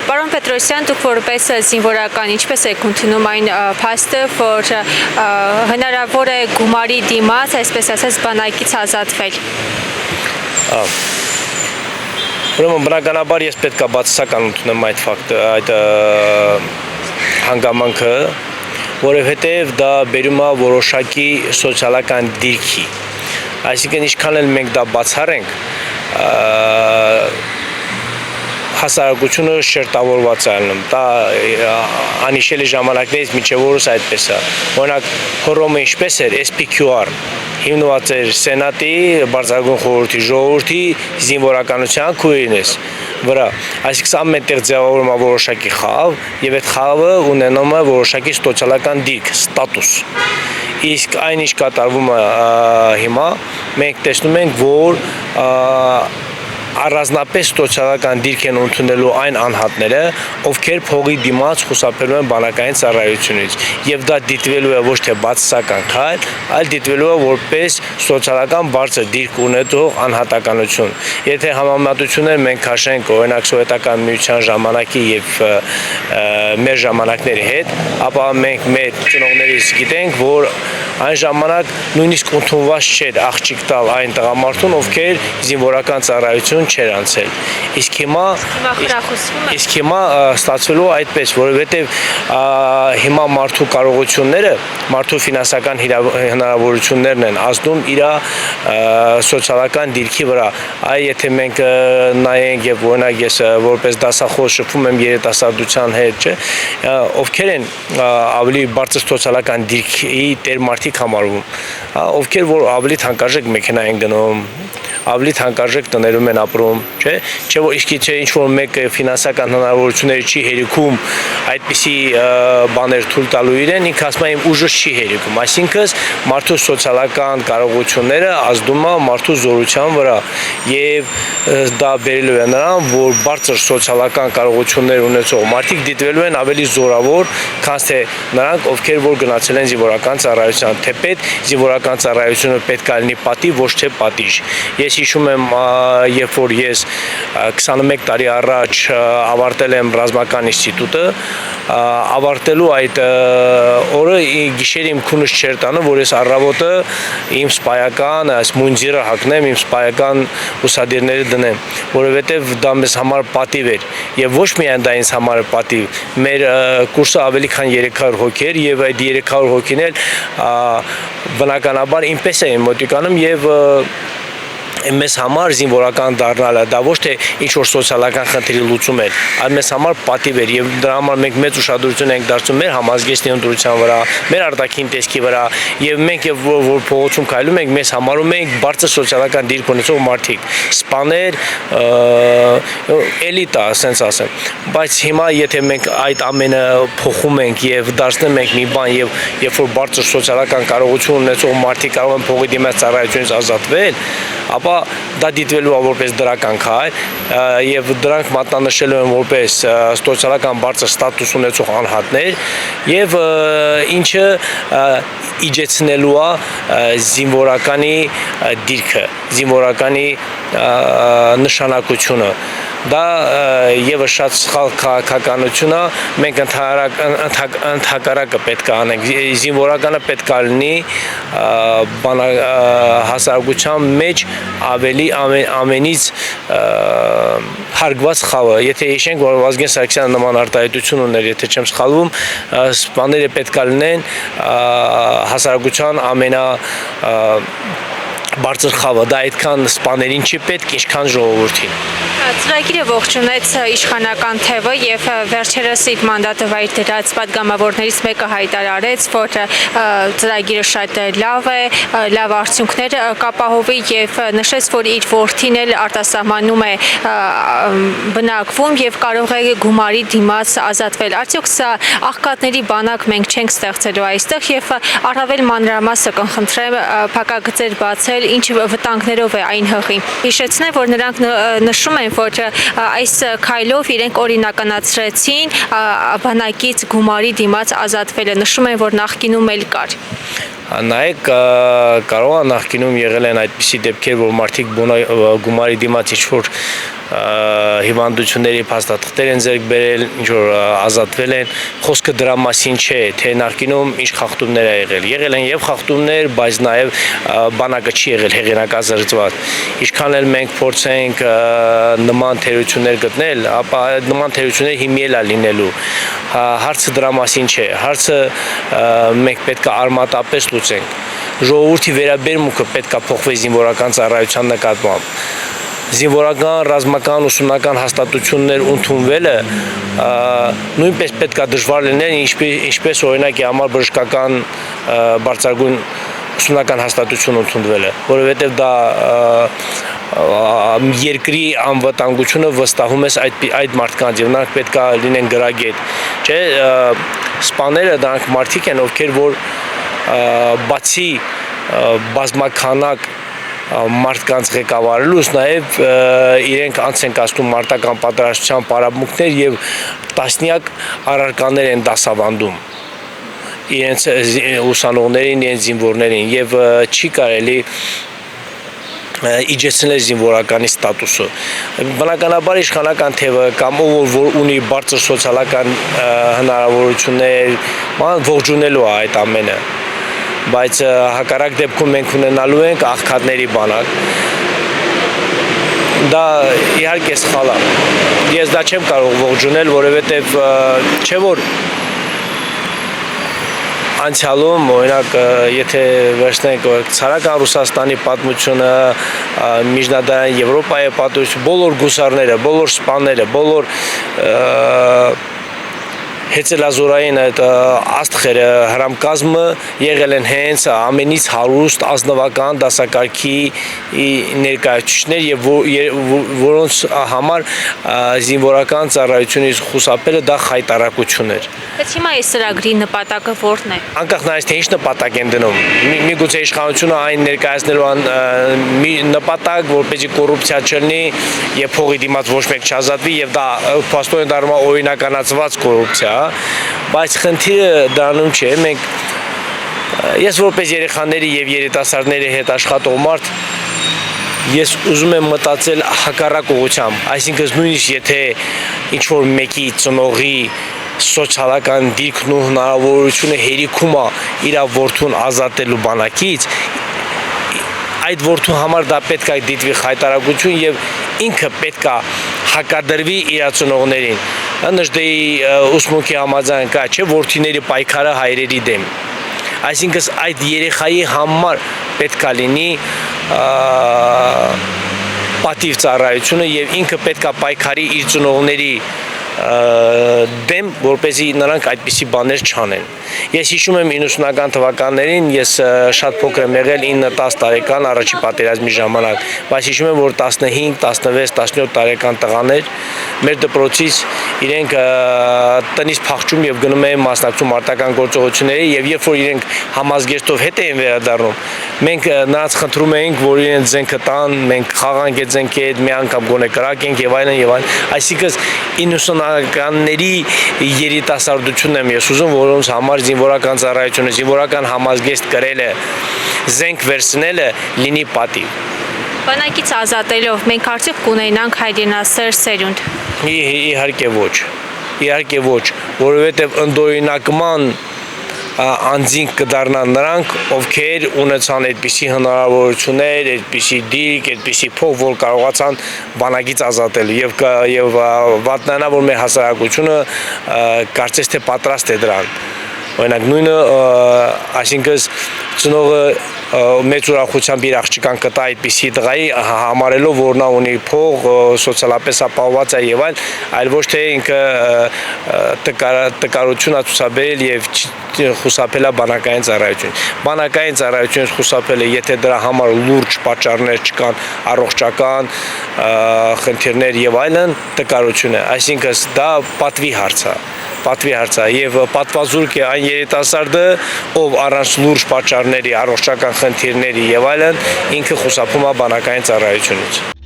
Պարոն Պետրոսյան, դուք որպես զինվորական ինչպես եք ընդունում այն փաստը, որ հնարավոր է գումարի դիմաց, այսպես ասած, բանակից ազատվել։ Ուրեմն բնականաբար ես պետք է բացասական ընդունեմ այդ ֆակտը, այդ հանգամանքը, որովհետև դա բերում է որոշակի սոցիալական դիրքի։ Այսինքն ինչքան էլ մենք դա բացառենք, հասարակությունը շերտավորված է անում, դա անիշելի ժամանակներից մինչև օրս այդպես է, օրինակ Հռոմը ինչպես էր, SPQR, հիմնված էր Սենատի, Բարձրագույն խորհրդի, ժողովրդի զինվորականության քույրինես վրա, այսինքն ամեն տեղ ձևավորում է որոշակի խավ եւ այդ խավը ունենում է որոշակի սոցիալական դիրք, ստատուս։ Իսկ այն ինչ կատարվում է հիմա, մենք տեսնում ենք, որ առանձնապես սոցիալական դիրք են ընդունելու այն անհատները, ովքեր փողի դիմաց խուսափելու են բանակային ծառայությունից, եւ դա դիտվելու է ոչ թե բացասական քայլ, այլ դիտվելու է որպես սոցիալական բարձր դիրք ունեցող անհատականություն։ Եթե համեմատություններ մենք քաշենք օրինակ սովետական միության ժամանակի եւ մեր ժամանակների հետ, ապա մենք մեր ծնողներից գիտենք, որ այն ժամանակ նույնիսկ ընդունված չէր աղջիկ տալ այն տղամարդուն, ովքեր զինվորական ծառայություն չէր անցել։ Իսկ հիմա ստացվելու այդպես, որովհետև հիմա մարդու կարողությունները, մարդու ֆինանսական հնարավորություններն են ազդում իր սոցիալական դիրքի վրա։ Այ եթե մենք նայենք եւ օրինակ ես որպես դասախոս շփվում եմ երիտասարդության հետ, չէ, ովքեր են ավելի բարձր սոցիալական դիրքի տեր մարդիկ համարվում, ովքեր որ ավելի թանկարժեք մեքենա են գնում, ավելի թանկարժեք տներում են ապրում, չէ, որ իսկի չէ ինչ որ մեկը ֆինանսական հնարավորությունները չի հերիքում այդպիսի բաներ թույլ տալու իրեն, ինքը ասում է իմ ուժը չի հերիքում, այսինքն մարդու սոցիալական կարողությունները ազդում է մարդու զորության վրա եւ դա բերելու է նրան, որ բարձր սոցիալական կարողություններ ունեցող մարդիկ դիտվելու են ավելի զորավոր, քան թե նրանք, ովքեր որ գնացել են զինվորական ծառայության, թեպետ զինվորական ծառայությունը պետք է լինի պատիվ, ոչ թե պատիժ։ Ես հիշում եմ, երբ որ ես 21 տարի առաջ ավարտել եմ ռազմական ինստիտուտը, ավարտելու այդ օրը գիշերը իմ քունս չէր տանում, որ ես առավոտը իմ սպայական մունջիրը հագնեմ, իմ սպայական ուսադիրները դնեմ, որովհետև դա մեզ համար պատիվ էր եւ ոչ միայն դա ինձ համար պատիվ, մեր կուրսը ավելի քան 300 հոգի էր եւ այդ 300 հոգին էլ բնականաբար ինպես էին մոտիկանում եւ մեզ համար զինվորական դառնալը դա ոչ թե ինչ որ սոցիալական խնդրի լուծում էր, այլ մեզ համար պատիվ էր եւ դրա համար մենք մեծ ուշադրություն ենք դարձնում մեր համազգեստի ընտրության վրա, մեր արտաքին տեսքի վրա եւ մենք եւ որ փողոցում քայլում ենք, մեզ համարում ենք բարձր սոցիալական դիրք ունեցող մարդիկ, սպաներ, էլիտա, ասենց ասեմ, բայց հիմա եթե մենք այդ ամենը փոխում ենք եւ դարձնում ենք մի բան եւ երբ որ բարձր սոցիալական կարողություն ունեցող մարդիկ կարող են փողի դիմաց ծառայությունից ազատվել, ապա դա դիտվելու է որպես դրական քայլ եւ դրանք մատնանշելու են որպես սոցիալական բարձր ստատուս ունեցող անհատներ եւ ինչը իջեցնելու է զինվորականի դիրքը, զինվորականի նշանակությունը։ Դա եւս շատ սխալ քաղաքականություն է, մենք ընդհակառակը պետք է անենք, զինվորականը պետք է լինի հասարակության մեջ ավելի ամենից հարգված խավը, եթե հիշենք, որ Վազգեն Սարգսյանը նման արտահայտություն ուներ, եթե չեմ սխալվում, սպաները պետք է լինեն հասարակության ամենա բարձր խավը, դա այդքան սպաներին չի պետք, ինչքան ժողովրդին։ Ծրագիրը ողջունեց իշխանական թևը եւ վերջերս իր մանդատը վայր դրած պատգամավորներից մեկը հայտարարեց, որ ծրագիրը շատ լավ է, լավ արդյունքներ կապահովի եւ նշեց, որ իր որդին էլ արտասահմանում է բնակվում եւ կարող է գումարի դիմաց ազատվել։ Արդյոք սա աղքատների բանակ մենք չենք ստեղծելու այստեղ եւ առավել մանրամասը կխնդրեմ փակագծեր բացել, ինչ վտանգներով է այն հղի։ Հիշեցնեմ, որ նրանք նշում են, որ այս քայլով իրենք օրինականացրեցին բանակից գումարի դիմաց ազատվելը, նշում են, որ նախկինում էլ կար։ Նայեք, կարող է նախկինում եղել են այդպիսի դեպքեր, որ մարդիկ գումարի դիմաց ինչ-որ հիվանդությունների փաստաթղթեր են ձեռք բերել, ինչ-որ ազատվել են, խոսքը դրա մասին չէ, թե նախկինում ինչ խախտումներ եղել են եւ խախտումներ, բայց նաեւ բանակը չի եղել հեղինակազրկված։ Ինչքան էլ մենք փորձենք նման թերություններ գտնել, ապա նման թերություններ հիմի էլ է լինելու։ Հարցը դրա մասին չէ, հարցը մենք պետք է արմատապես լուծենք։ Ժողովրդի վերաբերմունքը պետք է փոխվի զինվորական ծառայության նկատմամբ։ Զինվորական, ռազմական, ուսումնական հաստատություններ ընդունվելը նույնպես պետք է դժվար լինել, ինչպես օրինակ համար բժշկական բարձրագույն ուսումնական հաստատություն ընդունվելը, որովհետև դա երկրի անվտանգությունը վստահում ես այդ մարդկանց եւ նրանք պետք է լինեն գրագետ, չէ՞, սպաները դրանք մարդիկ են, ովքեր որ բացի բազմականակ մարդկանց ղեկավարելուց նաև իրենք անց են կացնում մարտական պատրաստության պարապմունքներ եւ տասնյակ առարկաներ են դասավանդում իրենց ուսանողներին, իրենց զինվորներին եւ չի կարելի իջեցնել զինվորականի ստատուսը։ Բնականաբար իշխանական թևը կամ ով որ ունի բարձր սոցիալական հնարավորություններ, ողջունելու է այդ ամենը, բայց հակառակ դեպքում մենք ունենալու ենք աղքատների բանակ։ Դա իհարկե սխալ է։ Ես դա չեմ կարող ողջունել, որովհետև չէ որ անցյալում, օրինակ, եթե վերցնենք ցարական Ռուսաստանի պատմությունը, միջնադարային Եվրոպայի պատմությունը, բոլոր գուսարները, բոլոր սպաները, բոլոր հեծելազորային այդ աստղերը, հրամկազմը եղել են հենց ամենից հարուստ ազնվական դասակարգի ներկայացուցիչներ եւ որոնց համար զինվորական ծառայությունից խուսափելը դա խայտարակություն էր։ Բայց հիմա այս ծրագրի նպատակը ո՞րն է։ Անկախ նրանից թե ինչ նպատակ են դնում, միգուցե իշխանությունը այն ներկայացնելու մի նպատակ, որպեսզի կոռուպցիա չլինի եւ փողի դիմաց ոչ մեկ չազատվի եւ դա փաստորեն դառնա օրինականացված կոռուպցիա, բայց խնդիրը դրանում չէ, ես որպես երեխաների եւ երիտասարդների հետ աշխատող մարդ ես ուզում եմ մտածել հակառակ ուղղությամբ, այսինքն նույնիսկ եթե ինչ որ մեկի ծնողի սոցիալական դիրքն ու հնարավորությունը հերիքում է իր որդուն ազատելու բանակից, այդ որդու համար դա պետք է դիտվի խայտարակություն եւ ինքը պետք է հակադրվի իր ծնողներին։ Նժդեի ուսմունքի համաձայն կա, չէ, որդիների պայքարը հայրերի դեմ։ Այսինքն այդ երեխայի համար պետք է լինի պատիվ ծառայությունը եւ ինքը պետք է պայքարի իր ծնողների դեմ, որպեսզի նրանք այդպիսի բաներ չանեն։ Ես հիշում եմ 90-ական թվականներին, ես շատ փոքր եմ եղել 9-10 տարեկան առաջի պատերազմի ժամանակ, բայց հիշում եմ, որ 15, 16, 17 տարեկան տղաներ մեր դպրոցից իրենք տնից փախչում եւ գնում էին մասնակցում մարտական գործողությունների եւ երբ որ իրենք համազգեստով հետ էին վերադառնում, մենք նրանց խնդրում էինք, որ իրենց զենքը տան, մենք խաղանք այդ զենքի հետ, մի անգամ գոնե կրակենք եւ այլն եւ այլն։ Այսինքն 90-ականների երիտասարդությունն եմ ես ուզում, որոնց համար զինվորական ծառայությունը, զինվորական համազգեստ կրելը, զենք վերցնելը լինի պատիվ։ Բանակից ազատելով մենք արդյոք կունենանք հայրենասեր սերունդ։ Իհարկե ոչ, որովհետև ընդօրինակման անձինք կդառնան նրանք, ովքեր ունեցան այդպիսի հնարավորություններ, այդպիսի դիրք, այդպիսի փող, որ կարողացան բանակից ազատել եւ վատնանա, որ մեր հասարակությունը կարծես թե պատրաստ է դրան։ Օրինակ նույնը, այսինքն ծնողը մեծ ուրախությամբ իր աղջկան կտա այդպիսի տղայի համարելով, որ նա ունի փող, սոցիալապես ապահոված է եւ այլ ոչ թե ինքը տկարություն է ցուցաբերել եւ խուսափել է բանակային ծառայություն։ Բանակային ծառայությունից խուսափելը, եթե դրա համար լուրջ պատճառներ չկան, առողջական խնդիրներ եւ այլն, տկարություն է, այսինքն դա պատվի հարց է։ Եվ պատվազուրկ է այն երիտասարդը, ով առանց լուրջ պատճառների, առողջական խնդիրների եւ այլն ինքը խուսափում է բանակային ծառայությունից։